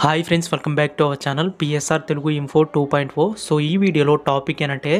Hi friends, welcome back to our channel PSR Telugu info 2.0. So ఈ వీడియోలో topic ఏంటంటే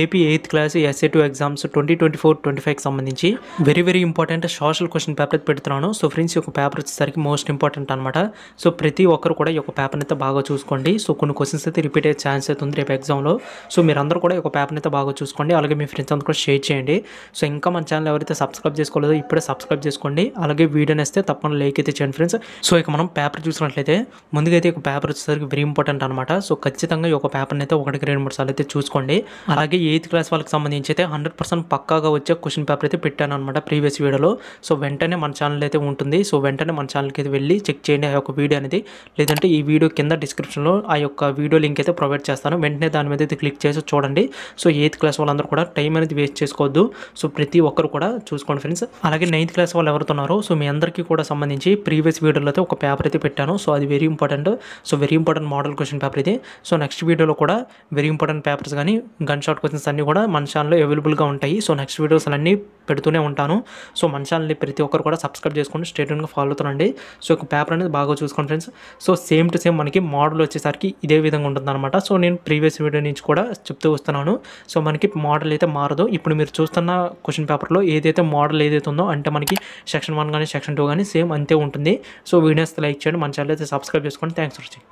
AP 8th class SA2 exams 2024-25కి సంబంధించి very important social question paper అయితే పెడుతున్నాను. So friends, ఈ యొక్క పేపర్ వచ్చేసరికి మోస్ట్ ఇంపార్టెంట్ అనమాట. సో ప్రతి ఒక్కరు కూడా ఈ యొక్క పేపర్ని అయితే బాగా చూసుకోండి. సో కొన్ని క్వశ్చన్స్ అయితే రిపీట్ అయ్యే ఛాన్స్ అయితే ఉంది రేపు ఎగ్జామ్లో. సో మీరందరూ కూడా ఈ యొక్క పేపర్ని అయితే బాగా చూసుకోండి. అలాగే మీ ఫ్రెండ్స్ అందరూ కూడా షేర్ చేయండి. సో ఇంకా మన ఛానల్ ఎవరైతే సబ్స్క్రైబ్ చేసుకోలేదో ఇప్పుడే సబ్స్క్రైబ్ చేసుకోండి. అలాగే వీడియోని వస్తే తప్పకుండా లైక్ అయితే చేయండి ఫ్రెండ్స్. సో ఇక మనం పేపర్ చూసినట్లయితే ముందుగా అయితే ఒక పేపర్ వచ్చేసరికి వెరీ ఇంపార్టెంట్ అనమాట. సో ఖచ్చితంగా ఈ ఒక పేపర్ని అయితే 1-2-3 సార్లు అయితే చూసుకోండి. అలాగే 8th క్లాస్ వాళ్ళకి సంబంధించి అయితే 100% పక్కాగా వచ్చే క్వశ్చన్ పేపర్ అయితే పెట్టాను అనమాట ప్రీవియస్ వీడియోలో. సో వెంటనే మన ఛానల్ అయితే ఉంటుంది. సో వెంటనే మన ఛానల్కి అయితే వెళ్ళి చెక్ చేయండి ఆ యొక్క వీడియో అనేది. లేదంటే ఈ వీడియో కింద డిస్క్రిప్షన్లో ఆ యొక్క వీడియో లింక్ అయితే ప్రొవైడ్ చేస్తాను. వెంటనే దాని మీద అయితే క్లిక్ చేసి చూడండి. సో 8th క్లాస్ వాళ్ళందరూ కూడా టైం అనేది వేస్ట్ చేసుకోవద్దు. సో ప్రతి ఒక్కరు కూడా చూసుకోండి ఫ్రెండ్స్. అలాగే 9th క్లాస్ వాళ్ళు ఎవరుతున్నారో సో మీ అందరికీ కూడా సంబంధించి ప్రీవియస్ వీడియోలో అయితే ఒక పేపర్ అయితే పెట్టాను. సో అది very important. So very important model question paper ఇది. సో నెక్స్ట్ వీడియోలో కూడా వెరీ ఇంపార్టెంట్ పేపర్స్ కానీ గన్ షాట్ క్వశ్చన్స్ అన్నీ కూడా మన ఛానల్లో అవైలబుల్గా ఉంటాయి. సో నెక్స్ట్ వీడియోస్ అన్నీ పెడుతూనే ఉంటాను. సో మన ఛానల్ని ప్రతి ఒక్కరు కూడా సబ్స్క్రైబ్ చేసుకొని స్ట్రేట్గా ఫాలో అవుతానండి. సో ఒక పేపర్ అనేది బాగా చూసుకోండి friends. So same to same మనకి మోడల్ వచ్చేసరికి ఇదే విధంగా ఉంటుందన్నమాట. సో నేను ప్రీవియస్ వీడియో నుంచి కూడా చెప్తూ వస్తున్నాను. సో మనకి మోడల్ అయితే మారదు. ఇప్పుడు మీరు చూస్తున్న క్వశ్చన్ పేపర్లో ఏదైతే మోడల్ ఏదైతే ఉందో అంటే మనకి సెక్షన్ 1 కానీ సెక్షన్ 2 కానీ సేమ్ అంతే ఉంటుంది. సో వీడియోస్ లైక్ చేయండి, మన ఛానల్ అయితే సబ్స్క్రైబ్ చేసుకోండి. Thanks for watching.